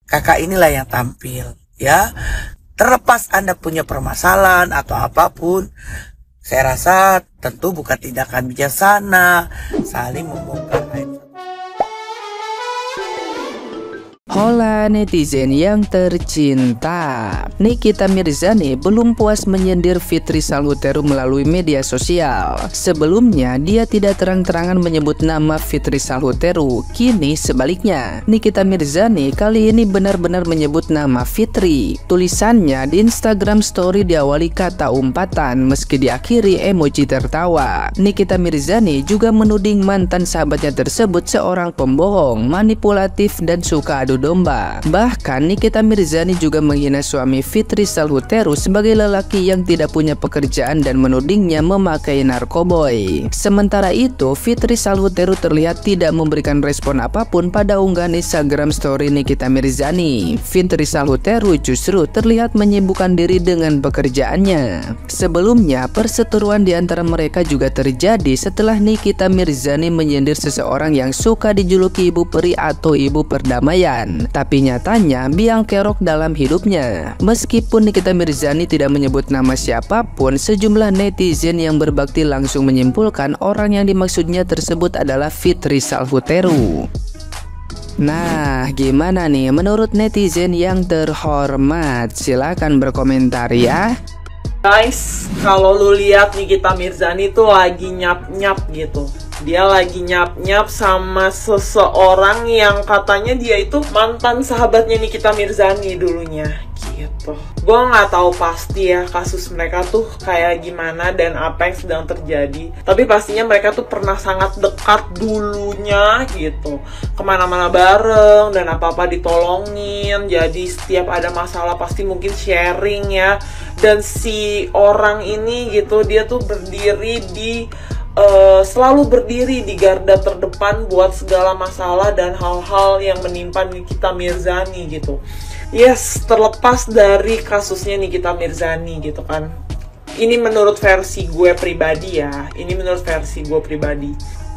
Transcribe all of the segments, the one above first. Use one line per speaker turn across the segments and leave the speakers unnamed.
kakak inilah yang tampil, ya. Terlepas Anda punya permasalahan atau apapun, saya rasa tentu bukan tindakan bijaksana saling membongkar aib.
Hola netizen yang tercinta, Nikita Mirzani belum puas menyindir Fitri Salhuteru melalui media sosial. Sebelumnya dia tidak terang-terangan menyebut nama Fitri Salhuteru. Kini sebaliknya, Nikita Mirzani kali ini benar-benar menyebut nama Fitri. Tulisannya di Instagram story diawali kata umpatan meski diakhiri emoji tertawa. Nikita Mirzani juga menuding mantan sahabatnya tersebut seorang pembohong, manipulatif dan suka adu domba. Bahkan Nikita Mirzani juga menghina suami Fitri Salhuteru sebagai lelaki yang tidak punya pekerjaan dan menudingnya memakai narkoboy. Sementara itu, Fitri Salhuteru terlihat tidak memberikan respon apapun pada unggahan Instagram story Nikita Mirzani. Fitri Salhuteru justru terlihat menyibukkan diri dengan pekerjaannya. Sebelumnya, perseteruan di antara mereka juga terjadi setelah Nikita Mirzani menyindir seseorang yang suka dijuluki ibu peri atau ibu perdamaian. Tapi nyatanya biang kerok dalam hidupnya. Meskipun Nikita Mirzani tidak menyebut nama siapapun, sejumlah netizen yang berbakti langsung menyimpulkan orang yang dimaksudnya tersebut adalah Fitri Salhuteru. Nah, gimana nih menurut netizen yang terhormat? Silahkan berkomentar ya.
Guys, kalau lu lihat Nikita Mirzani tuh lagi nyap-nyap gitu. Dia lagi nyap-nyap sama seseorang yang katanya dia itu mantan sahabatnya Nikita Mirzani dulunya gitu. Gue nggak tahu pasti ya kasus mereka tuh kayak gimana dan apa yang sedang terjadi. Tapi pastinya mereka tuh pernah sangat dekat dulunya gitu. Kemana-mana bareng dan apa-apa ditolongin. Jadi setiap ada masalah pasti mungkin sharing ya. Dan si orang ini gitu dia tuh berdiri di selalu berdiri di garda terdepan buat segala masalah dan hal-hal yang menimpa Nikita Mirzani gitu. Yes, terlepas dari kasusnya Nikita Mirzani gitu kan. Ini menurut versi gue pribadi ya. Ini menurut versi gue pribadi.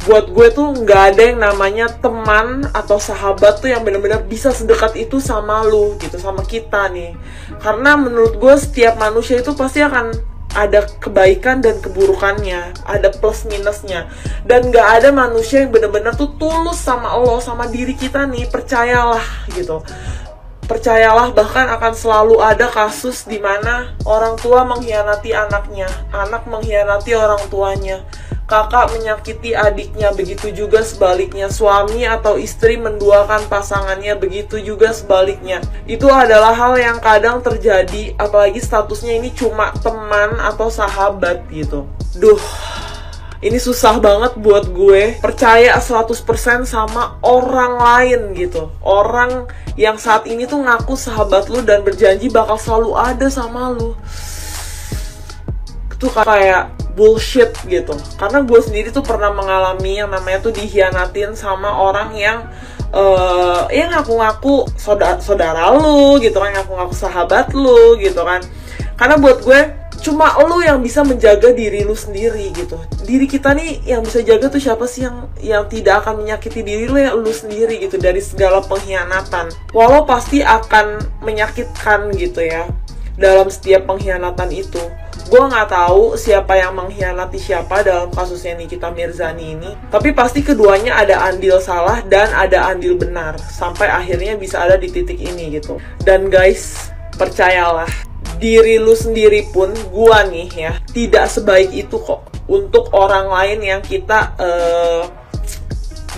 Buat gue tuh nggak ada yang namanya teman atau sahabat tuh yang benar-benar bisa sedekat itu sama lu gitu, sama kita nih. Karena menurut gue setiap manusia itu pasti akan ada kebaikan dan keburukannya, ada plus minusnya, dan gak ada manusia yang benar-benar tuh tulus sama Allah, sama diri kita nih. Percayalah gitu, percayalah, bahkan akan selalu ada kasus di mana orang tua mengkhianati anaknya, anak mengkhianati orang tuanya, kakak menyakiti adiknya, begitu juga sebaliknya, suami atau istri menduakan pasangannya, begitu juga sebaliknya. Itu adalah hal yang kadang terjadi, apalagi statusnya ini cuma teman atau sahabat gitu. Duh, ini susah banget buat gue percaya 100% sama orang lain gitu. Orang yang saat ini tuh ngaku sahabat lu dan berjanji bakal selalu ada sama lu. Itu kayak bullshit gitu. Karena gue sendiri tuh pernah mengalami yang namanya tuh dikhianatin sama orang yang ngaku-ngaku saudara lu gitu kan, ngaku-ngaku sahabat lu gitu kan. Karena buat gue cuma lu yang bisa menjaga diri lu sendiri gitu. Diri kita nih yang bisa jaga tuh siapa sih yang tidak akan menyakiti diri lu, ya lu sendiri gitu, dari segala pengkhianatan. Walau pasti akan menyakitkan gitu ya dalam setiap pengkhianatan itu. Gue nggak tahu siapa yang mengkhianati siapa dalam kasusnya Nikita Mirzani ini. Tapi pasti keduanya ada andil salah dan ada andil benar. Sampai akhirnya bisa ada di titik ini gitu. Dan guys, percayalah, diri lu sendiri pun, gua nih ya, tidak sebaik itu kok untuk orang lain yang kita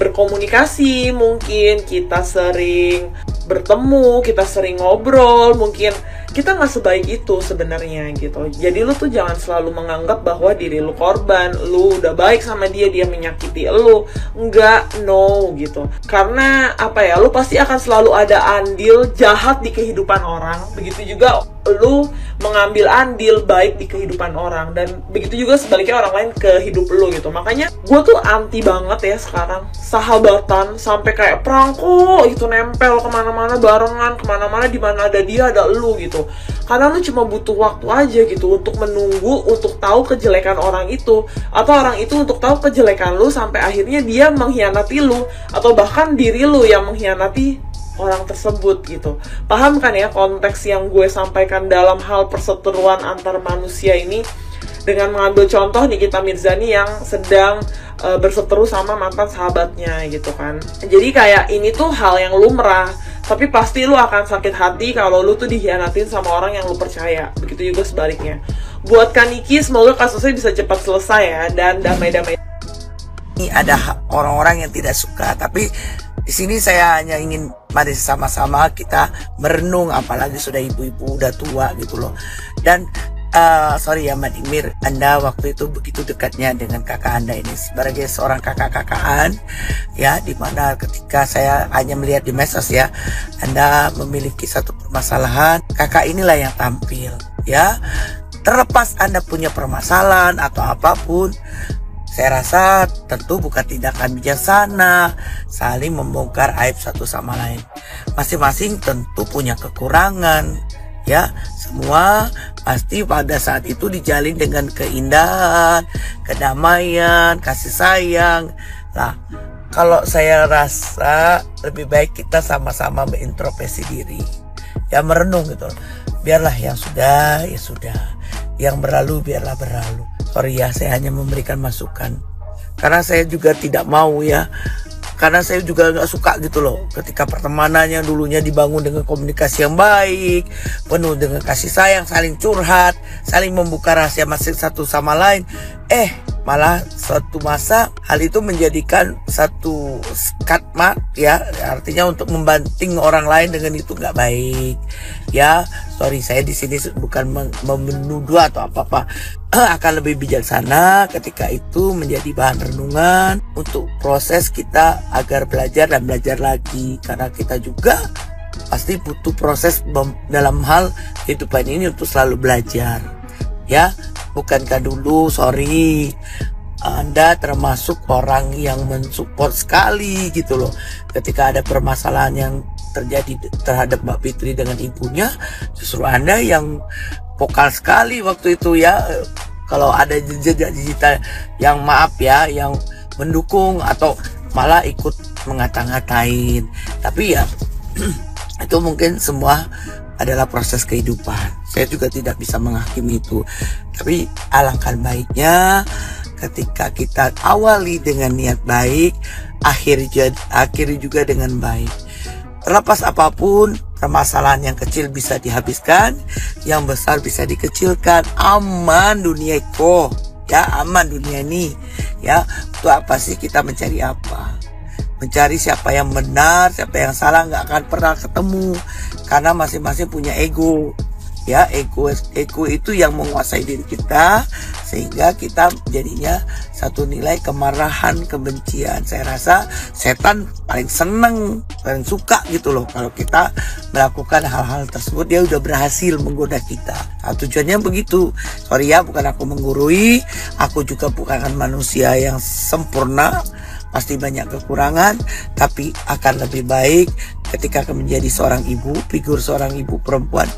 berkomunikasi. Mungkin kita sering bertemu, kita sering ngobrol, mungkin kita nggak sebaik itu sebenarnya gitu. Jadi lu tuh jangan selalu menganggap bahwa diri lu korban, lu udah baik sama dia, dia menyakiti lu. Enggak, no gitu. Karena apa ya, lu pasti akan selalu ada andil jahat di kehidupan orang. Begitu juga lu mengambil andil baik di kehidupan orang, dan begitu juga sebaliknya orang lain ke hidup lu gitu. Makanya gue tuh anti banget ya sekarang sahabatan sampai kayak perangko itu nempel kemana-mana barengan, kemana-mana di mana ada dia ada lu gitu. Karena lu cuma butuh waktu aja gitu untuk menunggu, untuk tahu kejelekan orang itu, atau orang itu untuk tahu kejelekan lu sampai akhirnya dia mengkhianati lu, atau bahkan diri lu yang mengkhianati orang tersebut gitu. Paham kan ya konteks yang gue sampaikan dalam hal perseteruan antar manusia ini, dengan mengambil contoh Nikita Mirzani yang sedang berseteru sama mantan sahabatnya gitu kan. Jadi kayak ini tuh hal yang lumrah, tapi pasti lu akan sakit hati kalau lu tuh dikhianatin sama orang yang lu percaya. Begitu juga sebaliknya. Buat Kaniki, semoga kasusnya bisa cepat selesai ya, dan damai-damai.
Ini ada orang-orang yang tidak suka, tapi di sini saya hanya ingin mari sama-sama kita merenung, apalagi sudah ibu-ibu udah tua gitu loh. Dan sorry ya Mbak Imir, Anda waktu itu begitu dekatnya dengan kakak Anda ini sebagai seorang kakak-kakaan ya, dimana ketika saya hanya melihat di medsos ya, Anda memiliki satu permasalahan, kakak inilah yang tampil ya. Terlepas Anda punya permasalahan atau apapun, saya rasa tentu bukan tindakan bijaksana saling membongkar aib satu sama lain. Masing-masing tentu punya kekurangan ya. Semua pasti pada saat itu dijalin dengan keindahan, kedamaian, kasih sayang. Nah, kalau saya rasa lebih baik kita sama-sama berintrospeksi diri ya, merenung gitu. Biarlah yang sudah ya sudah, yang berlalu biarlah berlalu. Sorry ya, saya hanya memberikan masukan karena saya juga tidak mau ya, karena saya juga nggak suka gitu loh ketika pertemanannya dulunya dibangun dengan komunikasi yang baik, penuh dengan kasih sayang, saling curhat, saling membuka rahasia masing satu sama lain, malah suatu masa hal itu menjadikan satu skatma ya, artinya untuk membanting orang lain dengan itu nggak baik ya. Sorry, saya di sini bukan menuduh atau apa-apa. Akan lebih bijaksana ketika itu menjadi bahan renungan untuk proses kita agar belajar dan belajar lagi, karena kita juga pasti butuh proses dalam hal kehidupan ini untuk selalu belajar ya. Bukankah dulu, sorry, Anda termasuk orang yang mensupport sekali gitu loh ketika ada permasalahan yang terjadi terhadap Mbak Fitri dengan ibunya, justru Anda yang vokal sekali waktu itu ya. Kalau ada jejak digital yang maaf ya, yang mendukung atau malah ikut mengata-ngatain, tapi ya itu mungkin semua adalah proses kehidupan. Saya juga tidak bisa menghakimi itu, tapi alangkah baiknya ketika kita awali dengan niat baik, akhiri juga dengan baik. Terlepas apapun, permasalahan yang kecil bisa dihabiskan, yang besar bisa dikecilkan. Aman dunia ko ya, aman dunia ini ya. Untuk apa sih kita mencari apa? Mencari siapa yang benar, siapa yang salah, nggak akan pernah ketemu, karena masing-masing punya ego ya. Ego itu yang menguasai diri kita, sehingga kita jadinya satu nilai kemarahan, kebencian. Saya rasa setan paling seneng, paling suka gitu loh kalau kita melakukan hal-hal tersebut. Dia udah berhasil menggoda kita. Nah, tujuannya begitu. Sorry ya, bukan aku menggurui, aku juga bukan manusia yang sempurna, pasti banyak kekurangan, tapi akan lebih baik ketika menjadi seorang ibu, figur seorang ibu perempuan,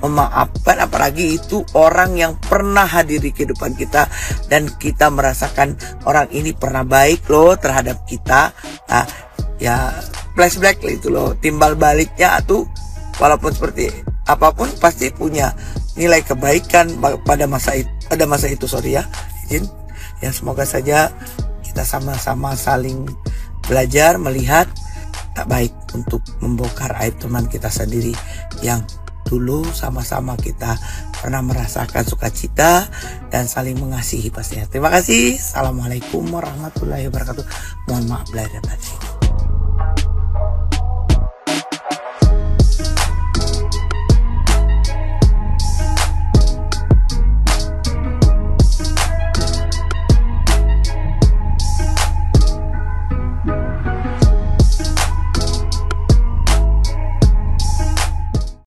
memaafkan, apalagi itu orang yang pernah hadir di kehidupan kita dan kita merasakan orang ini pernah baik loh terhadap kita. Nah ya, flashback itu loh, timbal baliknya tuh, walaupun seperti apapun pasti punya nilai kebaikan pada masa itu. Sorry ya, izin ya, semoga saja kita sama-sama saling belajar melihat tak baik untuk membongkar aib teman kita sendiri yang dulu sama-sama kita pernah merasakan sukacita dan saling mengasihi pastinya. Terima kasih. Assalamualaikum warahmatullahi wabarakatuh. Mohon maaf lahir dan batin.